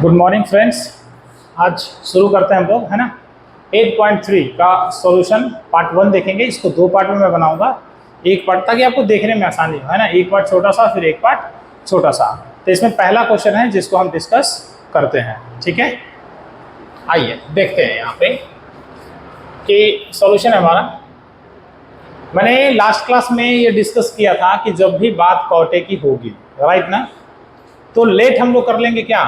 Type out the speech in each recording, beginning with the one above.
Good morning friends. आज शुरू करते हैं हम लोग, है ना। 8.3 का सॉल्यूशन पार्ट 1 देखेंगे। इसको दो पार्ट में मैं बनाऊंगा, एक पार्ट ताकि आपको देखने में आसानी हो, है ना। एक पार्ट छोटा सा, फिर एक पार्ट छोटा सा। तो इसमें पहला क्वेश्चन है जिसको हम डिस्कस करते हैं, ठीक है। आइए देखते हैं यहाँ पे कि सॉल्यूशन है हमारा। मैंने लास्ट क्लास में ये डिस्कस किया था कि जब भी बात कॉटे की होगी, राइट ना, तो लेट हम लोग कर लेंगे क्या,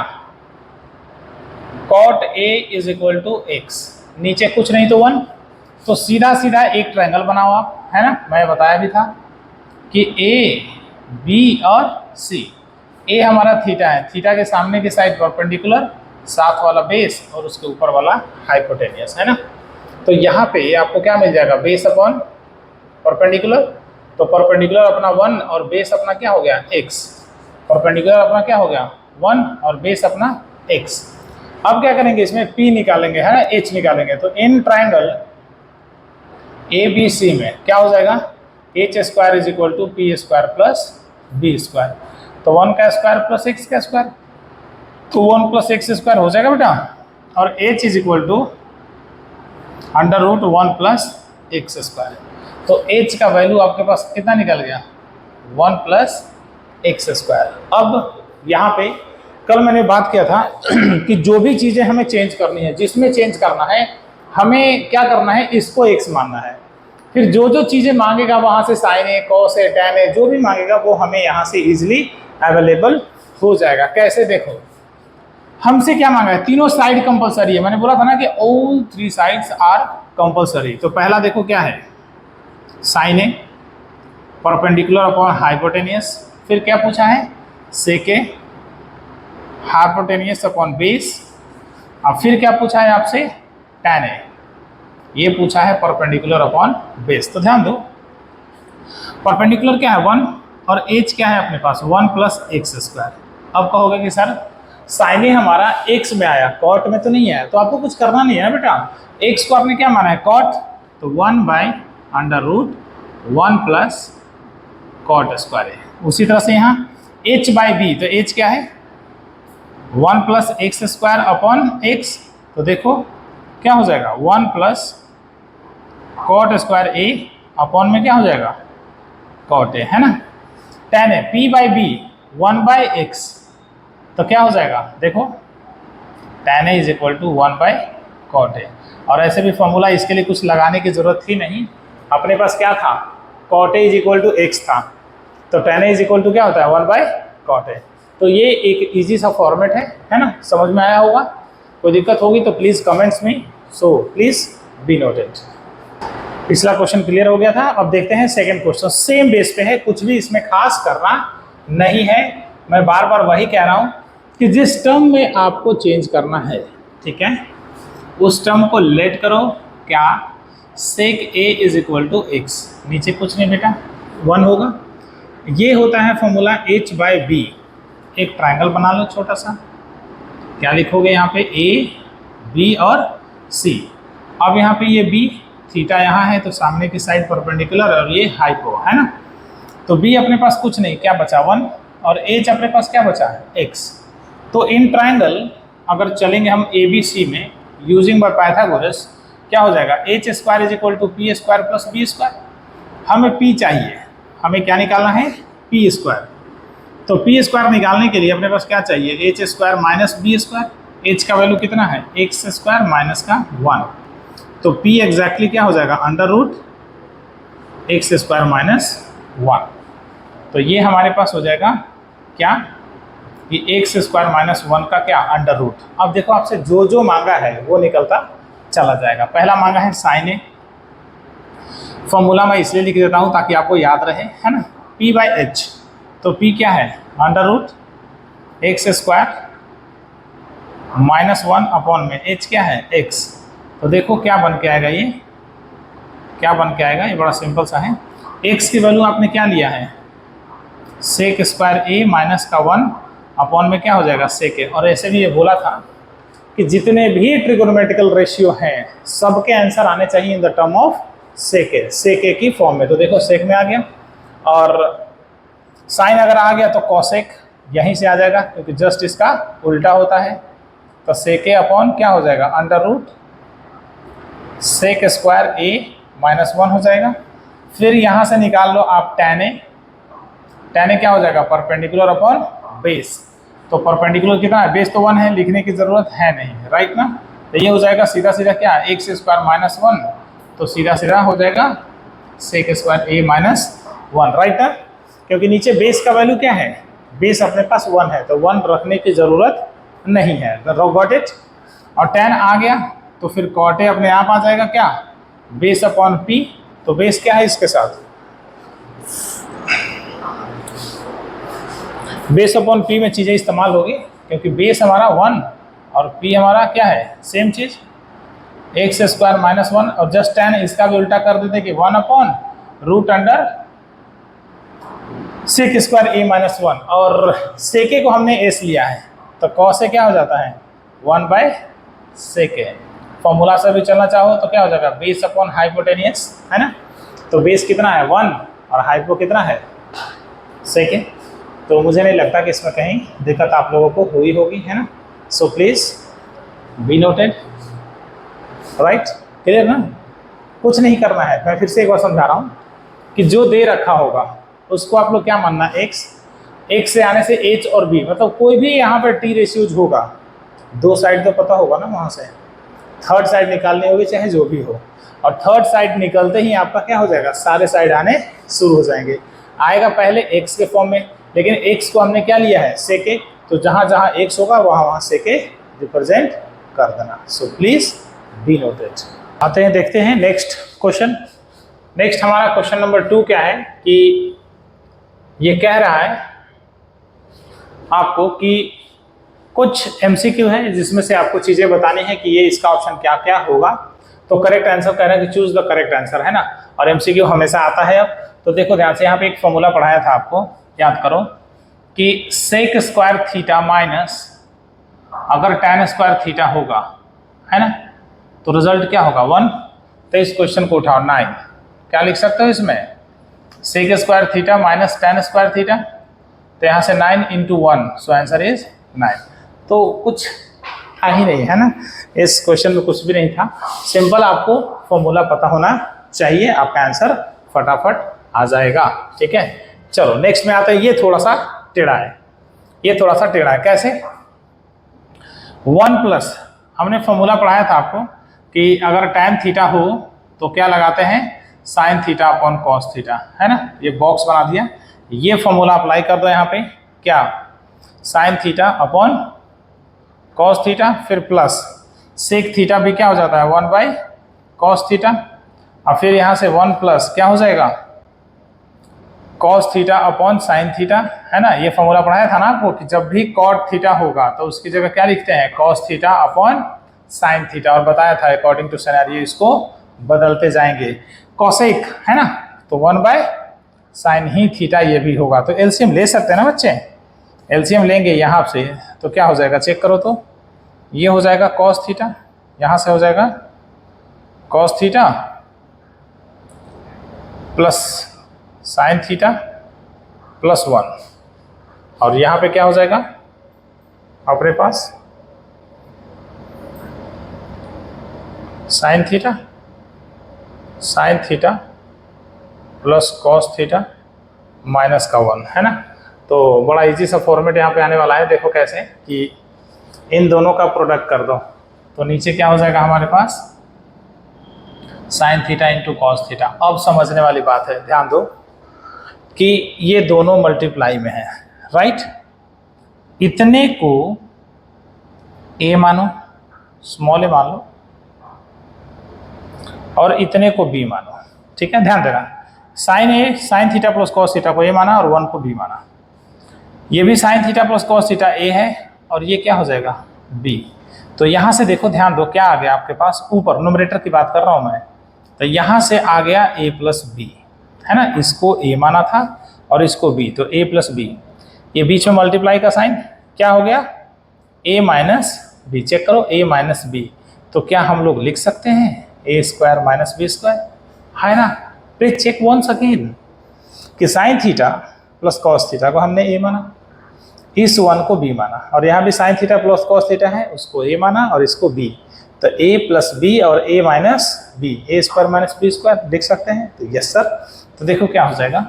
cot A is equal to X, नीचे कुछ नहीं तो 1, तो सीधा सीधा एक ट्रायंगल बनाओ आप, है ना। मैं बताया भी था कि A, B और C। A हमारा थीटा है, थीटा के सामने की साइड परपेंडिकुलर, साथ वाला बेस और उसके ऊपर वाला हाइपोटेनियस, है ना। तो यहाँ पे आपको क्या मिल जाएगा, बेस अपॉन परपेंडिकुलर। तो परपेंडिकुलर अपना 1 और बेस अपना क्या हो गया, x। परपेंडिकुलर अपना क्या हो गया 1 और बेस अपना x। अब क्या करेंगे, इसमें P निकालेंगे, है ना, H निकालेंगे। तो इन ट्राइंगल ABC में क्या हो जाएगा, H square is equal to P square plus B square. तो 1 का स्क्वायर प्लस x का स्क्वायर, तो 1 प्लस एक्स स्क्वायर हो जाएगा बेटा। और H is equal to under root 1 plus X square. तो H का वैल्यू आपके पास कितना निकल गया, 1 प्लस एक्स स्क्वायर। अब यहाँ पे कल मैंने बात किया था कि जो भी चीज़ें हमें चेंज करनी है, जिसमें चेंज करना है हमें क्या करना है, इसको x मानना है। फिर जो जो चीज़ें मांगेगा वहाँ से साइन है, कॉस है, टैन है, जो भी मांगेगा वो हमें यहाँ से इजीली अवेलेबल हो जाएगा। कैसे, देखो हमसे क्या मांगा है, तीनों साइड कंपलसरी है। मैंने बोला था ना कि ऑल 3 साइड्स आर कंपलसरी। तो पहला देखो क्या है, साइन है परपेंडिकुलर अपॉन हाइपोटेनियस। फिर क्या पूछा है, सेक है हाइपोटेनियस अपॉन बेस। अब फिर क्या पूछा है आपसे, टैन है, ये पूछा है परपेंडिकुलर अपॉन बेस। तो ध्यान दो, परपेंडिकुलर क्या है 1 और एच क्या है अपने पास 1 प्लस एक्स स्क्वायर। अब कहोगे कि सर साइन हमारा एक्स में आया, कॉट में तो नहीं आया। तो आपको कुछ करना नहीं है ना बेटा, एक्स को आपने क्या माना है कॉट, तो 1 by under root 1 plus cot square है। उसी तरह से यहाँ एच बाई बी, तो एच क्या है 1 plus X square upon X. तो देखो क्या हो जाएगा 1 plus cot square A upon में क्या हो जाएगा कॉट ए, है ना। टेन है P by B 1 by X, तो क्या हो जाएगा देखो tan A is equal to 1 by cot A. और ऐसे भी फॉर्मूला इसके लिए कुछ लगाने की जरूरत थी नहीं, अपने पास क्या था cot A is equal to X था, तो tan A is equal to क्या होता है 1 बाई कॉट ए। तो ये एक इजी सा फॉर्मेट है ना, समझ में आया होगा। कोई दिक्कत होगी तो प्लीज़ कमेंट्स में, सो प्लीज़ बी नोटेड। पिछला क्वेश्चन क्लियर हो गया था। अब देखते हैं सेकंड क्वेश्चन, सेम बेस पे है, कुछ भी इसमें खास करना नहीं है। मैं बार बार वही कह रहा हूँ कि जिस टर्म में आपको चेंज करना है, ठीक है, उस टर्म को लेट करो, क्या सेक ए इज इक्वल टू एक्स, नीचे कुछ नहीं बेटा 1 होगा। ये होता है फॉर्मूला एच बाई बी। एक ट्रायंगल बना लो छोटा सा, क्या लिखोगे यहाँ पे ए बी और सी। अब यहाँ पे ये बी, थीटा यहाँ है तो सामने की साइड परपेंडिकुलर और ये हाइपो, है ना। तो बी अपने पास कुछ नहीं, क्या बचा 1, और एच अपने पास क्या बचा है एक्स। तो इन ट्रायंगल अगर चलेंगे हम ए बी सी में यूजिंग बाय पाइथागोरस, क्या हो जाएगा H square is equal to P square plus B square. हमें पी चाहिए, हमें क्या निकालना है पी स्क्वायर। तो पी स्क्वायर निकालने के लिए अपने पास क्या चाहिए, H square minus B square. H का वैल्यू कितना है एक्स स्क्वायर माइनस का 1, तो पी एग्जैक्टली क्या हो जाएगा under root X square minus 1। तो ये हमारे पास हो जाएगा क्या, कि एक्स स्क्वायर माइनस 1 का क्या अंडर रूट। अब देखो आपसे जो जो मांगा है वो निकलता चला जाएगा। पहला मांगा है साइन ए, फॉर्मूला मैं इसलिए लिख देता हूँ ताकि आपको याद रहे, है ना, पी बाई एच। तो P क्या है under root X square minus 1 upon में H क्या है x। तो देखो क्या बन के आएगा, ये क्या बन के आएगा, ये बड़ा सिंपल सा है। x की वैल्यू आपने क्या लिया है सेक स्क्वायर a माइनस का 1 अपॉन में क्या हो जाएगा सेक a। और ऐसे भी ये बोला था कि जितने भी ट्रिगोनोमेट्रिकल रेशियो हैं सबके आंसर आने चाहिए in the term of sec a की फॉर्म में। तो देखो सेक में आ गया, और साइन अगर आ गया तो कॉसेक यहीं से आ जाएगा, क्योंकि जस्ट इसका उल्टा होता है। तो सेक ए अपॉन क्या हो जाएगा, under root sec square a minus 1 हो जाएगा। फिर यहाँ से निकाल लो आप tan ए क्या हो जाएगा, परपेंडिकुलर अपॉन बेस। तो परपेंडिकुलर कितना है, बेस तो 1 है, लिखने की जरूरत है नहीं, राइट ना। तो ये हो जाएगा सीधा सीधा क्या, एक्स स्क्वायर माइनस 1, तो सीधा सीधा हो जाएगा सेक स्क्वायर ए माइनस 1, राइट ना। क्योंकि नीचे बेस का वैल्यू क्या है, बेस अपने पास 1 है, तो 1 रखने की जरूरत नहीं है, गॉट इट। और tan आ गया तो फिर कॉट ए अपने आप आ जाएगा क्या, बेस अपॉन पी। तो बेस क्या है इसके साथ, बेस अपॉन पी में चीज़ें इस्तेमाल होगी, क्योंकि बेस हमारा 1 और पी हमारा क्या है, सेम चीज़ एक्स स्क्वायर माइनस 1। और जस्ट tan इसका भी उल्टा कर देते कि 1 upon root under sec square a minus 1, और सेक ए को हमने एस लिया है, तो कॉस ए क्या हो जाता है 1 बाय सेक ए। फॉर्मूला से भी चलना चाहो तो क्या हो जाएगा, बेस अपॉन हाइपोटेनियस, है ना। तो बेस कितना है 1 और हाइपो कितना है सेक ए। तो मुझे नहीं लगता कि इसमें कहीं दिक्कत आप लोगों को हुई होगी, है ना। सो please be noted, right, clear ना। कुछ नहीं करना है, मैं फिर से एक बार समझा रहा हूँ कि जो दे रखा होगा उसको आप लोग क्या मानना, एक्स से आने से एच और बी, मतलब कोई भी यहाँ पर टी रेशियोज होगा, 2 साइड तो पता होगा ना, वहाँ से थर्ड साइड निकालनी होगी चाहे जो भी हो। और थर्ड साइड निकलते ही आपका क्या हो जाएगा, सारे साइड आने शुरू हो जाएंगे। आएगा पहले एक्स के फॉर्म में, लेकिन एक्स को हमने क्या लिया है, सेक ए, तो जहाँ जहाँ एक्स होगा वहाँ सेक ए रिप्रेजेंट कर देना। सो प्लीज बी नोटेड। आते हैं, देखते हैं नेक्स्ट क्वेश्चन। नेक्स्ट हमारा क्वेश्चन नंबर 2 क्या है कि ये कह रहा है आपको कि कुछ एमसीक्यू है जिसमें से आपको चीज़ें बतानी है कि ये इसका ऑप्शन क्या क्या होगा। तो करेक्ट आंसर कह रहा है कि चूज द करेक्ट आंसर, है ना। और एमसीक्यू हमेशा आता है। अब तो देखो ध्यान से, यहाँ पे एक फॉर्मूला पढ़ाया था आपको, याद करो कि सेक स्क्वायर थीटा माइनस अगर tan स्क्वायर थीटा होगा, है ना, तो रिजल्ट क्या होगा 1। तो इस क्वेश्चन को उठाओ 9, क्या लिख सकते हो इसमें, sec square theta minus tan square theta, तो यहाँ से 9 × 1, सो आंसर इज 9। तो कुछ था ही नहीं, है ना, इस क्वेश्चन में कुछ भी नहीं था। सिंपल आपको फॉर्मूला पता होना चाहिए, आपका आंसर फटाफट आ जाएगा, ठीक है। चलो नेक्स्ट में आता है, ये थोड़ा सा टेढ़ा है, ये थोड़ा सा टेढ़ा है। कैसे, 1 प्लस, हमने फॉर्मूला पढ़ाया था आपको कि अगर tan थीटा हो तो क्या लगाते हैं, sine theta upon cos theta, है ना। ये बॉक्स बना दिया, ये फॉर्मूला अप्लाई कर दो यहाँ पे, क्या, sine theta upon cos theta, फिर प्लस सेक थीटा भी क्या हो जाता है 1 बाय कॉस थीटा, और फिर यहाँ से 1 प्लस क्या हो जाएगा, cos theta upon sine theta, है ना। ये फॉर्मूला पढ़ाया था ना आपको कि जब भी कॉट थीटा होगा तो उसकी जगह क्या लिखते हैं, cos theta upon sine theta, और बताया था अकॉर्डिंग टू सिनेरियो इसको बदलते जाएंगे। कॉसेक, है ना, तो 1 बाय साइन ही थीटा ये भी होगा। तो एलसीएम ले सकते हैं ना बच्चे, एलसीएम लेंगे यहाँ से तो क्या हो जाएगा, चेक करो तो ये हो जाएगा कॉस थीटा, यहाँ से हो जाएगा cos theta plus sine theta plus 1, और यहाँ पे क्या हो जाएगा अपने पास sine theta plus cos theta minus का 1, है ना। तो बड़ा इजी सा फॉर्मेट यहाँ पे आने वाला है। देखो कैसे कि इन दोनों का प्रोडक्ट कर दो, तो नीचे क्या हो जाएगा हमारे पास sine theta into cos theta. अब समझने वाली बात है, ध्यान दो कि ये दोनों मल्टीप्लाई में है, राइट। इतने को ए मानो, स्मॉल ए मान लो, और इतने को बी मानो, ठीक है। ध्यान देना, sign theta plus cos theta को ए माना और 1 को बी माना। ये भी sine theta plus cos theta a है और ये क्या हो जाएगा बी। तो यहाँ से देखो, ध्यान दो, क्या आ गया आपके पास ऊपर, न्यूमरेटर की बात कर रहा हूँ मैं, तो यहाँ से आ गया a प्लस बी, है ना। इसको a माना था और इसको b, तो a प्लस बी, ये बीच में मल्टीप्लाई का साइन क्या हो गया a माइनस बी। चेक करो, a माइनस बी, तो क्या हम लोग लिख सकते हैं a square minus B square, है ना। प्लीज चेक वंस अगेन कि sine theta plus cos theta को हमने a माना, इस वन को बी माना, और यहाँ भी sine theta plus cos theta है, उसको ए माना और इसको बी, तो ए प्लस बी और ए माइनस बी, ए स्क्वायर माइनस बी स्क्वायर लिख सकते हैं। तो यस सर। तो देखो क्या हो जाएगा,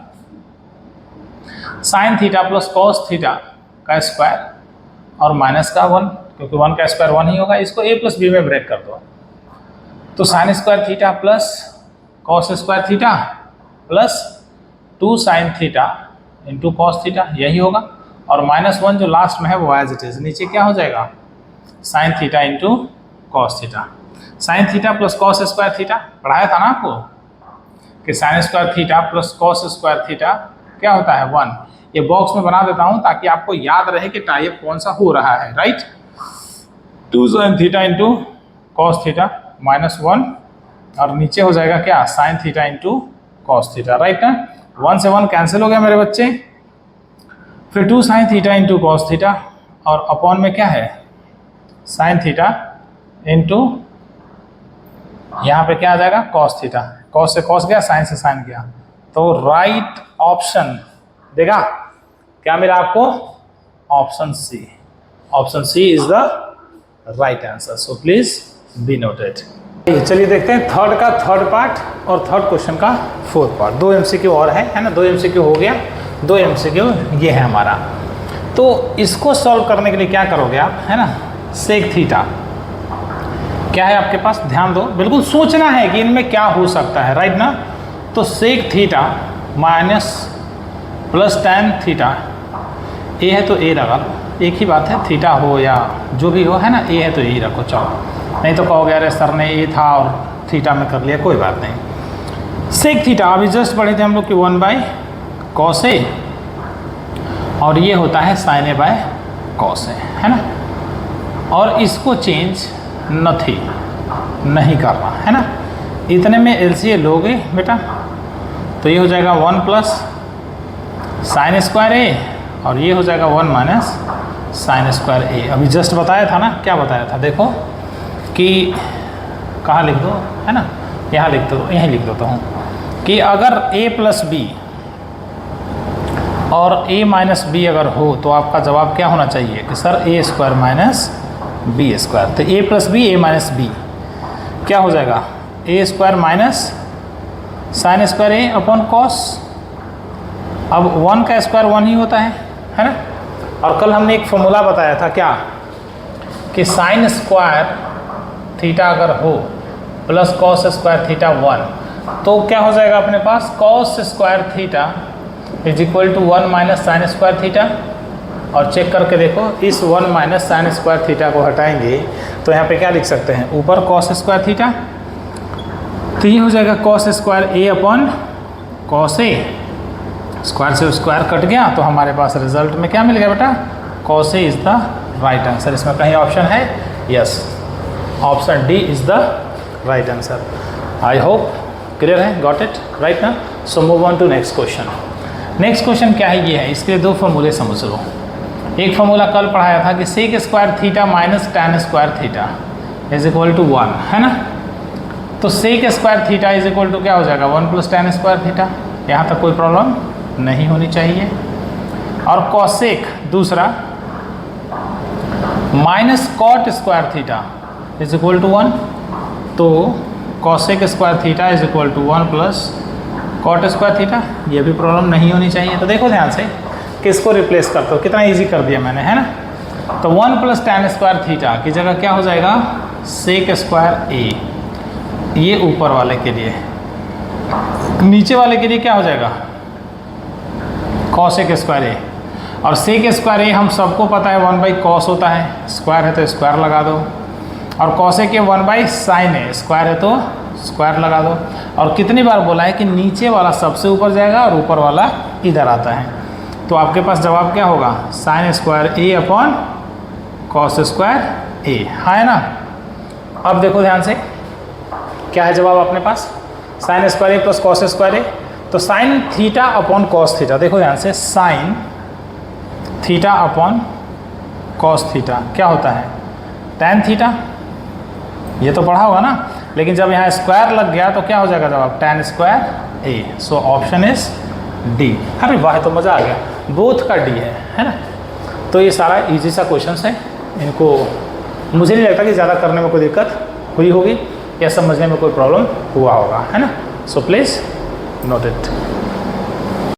sign theta plus cos theta का स्क्वायर और माइनस का 1, क्योंकि 1 का स्क्वायर 1 ही होगा, इसको ए प्लस बी में ब्रेक कर दो। तो sign square theta plus cos square theta plus 2 sign theta into cos theta, यही होगा। और -1 जो लास्ट में है वो एज इट इज, नीचे क्या हो जाएगा, sign theta into cos theta. Sign theta plus cos square theta पढ़ाया था ना आपको कि sign square theta plus cos square theta क्या होता है 1। ये बॉक्स में बना देता हूं ताकि आपको याद रहे कि टाइप कौन सा हो रहा है, right. 2 sign theta into cos theta -1, और नीचे हो जाएगा क्या, sign theta into cos theta, right ना। 1 से 1 कैंसिल हो गया मेरे बच्चे। फिर 2 sign theta into cos theta, और अपॉन में क्या है, साइन थीटा इंटू यहाँ पे क्या आ जाएगा, कॉस थीटा। कॉस से कॉस गया, साइन से साइन गया, तो राइट ऑप्शन देगा क्या मिला आपको, option C. Option C is the right answer, so please be noted. चलिए देखते हैं थर्ड का थर्ड पार्ट और थर्ड क्वेश्चन का फोर्थ पार्ट। 2 MCQ और है ना, 2 MCQ हो गया, 2 MCQ ये है हमारा। तो इसको सॉल्व करने के लिए क्या करोगे आप, है ना, सेक थीटा क्या है आपके पास, ध्यान दो, बिल्कुल सोचना है कि इनमें क्या हो सकता है, राइट ना। तो sec theta minus plus tan theta, a है तो ए लगा लो, एक ही बात है, थीटा हो या जो भी हो, है ना, ए है तो ए रखो, चलो, नहीं तो कहोगे अरे सर ने ए था और थीटा में कर लिया, कोई बात नहीं। सेक थीटा अभी जस्ट पढ़े थे हम लोग कि 1/cos ए, और ये होता है sign A by cos A, है ना। और इसको चेंज नहीं करना, है ना। इतने में एलसीए लोगे बेटा, तो ये हो जाएगा 1 प्लस साइन स्क्वायर ए, और ये हो जाएगा 1 माइनस साइन स्क्वायर ए। अभी जस्ट बताया था ना, क्या बताया था, देखो कि कहाँ लिख दो, है ना, यहाँ लिख दो, यहीं लिख देता हूँ कि अगर a प्लस बी और a माइनस बी अगर हो तो आपका जवाब क्या होना चाहिए कि sir a square minus B square. तो a plus B, a minus B क्या हो जाएगा, a square minus sine square A upon cos. अब 1 का स्क्वायर 1 ही होता है ना। और कल हमने एक फॉर्मूला बताया था क्या, कि साइन स्क्वायर थीटा अगर हो प्लस कॉस स्क्वायर थीटा 1, तो क्या हो जाएगा अपने पास, cos square theta is equal to 1 minus sine square theta. और चेक करके देखो, इस 1 माइनस साइन स्क्वायर थीटा को हटाएंगे तो यहाँ पे क्या लिख सकते हैं, ऊपर कॉस स्क्वायर थीटा, तो ये हो जाएगा cos square A upon cos A, square से स्क्वायर कट गया, तो हमारे पास रिजल्ट में क्या मिल गया बेटा, cos A is the right answer. इसमें कहीं ऑप्शन है, yes, option D is the right answer. I hope clear है, गॉट इट, राइट ना। So move on to next question. Next question क्या है, ये है, इसके लिए 2 फॉर्मूले समझ लो। एक फॉर्मूला कल पढ़ाया था कि sec square theta minus tan square theta is equal to 1, है ना। तो sec square theta is equal to क्या हो जाएगा, 1 प्लस टैन स्क्वायर थीटा, यहाँ तक कोई प्रॉब्लम नहीं होनी चाहिए। और कॉसेक दूसरा minus cot square theta is equal to 1, तो cosec square theta is equal to 1 plus cot square theta, ये भी प्रॉब्लम नहीं होनी चाहिए। तो देखो ध्यान से किसको रिप्लेस करते हो, कितना इजी कर दिया मैंने, है ना। तो 1 प्लस टैन स्क्वायर थीटा की जगह क्या हो जाएगा, सेक स्क्वायर ए, ये ऊपर वाले के लिए, नीचे वाले के लिए क्या हो जाएगा, कॉसेक स्क्वायर ए। और सेक स्क्वायर ए हम सबको पता है 1/cos होता है, स्क्वायर है तो स्क्वायर लगा दो, और कॉसेक ए 1/sin ए, स्क्वायर है तो स्क्वायर लगा दो। और कितनी बार बोला है कि नीचे वाला सबसे ऊपर जाएगा और ऊपर वाला इधर आता है, तो आपके पास जवाब क्या होगा, sign square A upon cos square ए, है ना। अब देखो ध्यान से क्या है जवाब अपने पास, साइन स्क्वायर ए प्लस कॉस स्क्वायर ए। तो sine theta upon cos theta, देखो ध्यान से, sine theta upon cos theta क्या होता है, टैन थीटा, ये तो पढ़ा होगा ना। लेकिन जब यहाँ स्क्वायर लग गया तो क्या हो जाएगा जवाब, tan square A. So option is D. अरे वाह, तो मज़ा आ गया, बोथ का डी है ना। तो ये सारा इजी सा क्वेश्चन है, इनको मुझे नहीं लगता कि ज़्यादा करने में कोई दिक्कत हुई होगी या समझने में कोई प्रॉब्लम हुआ होगा, है ना। So please note it.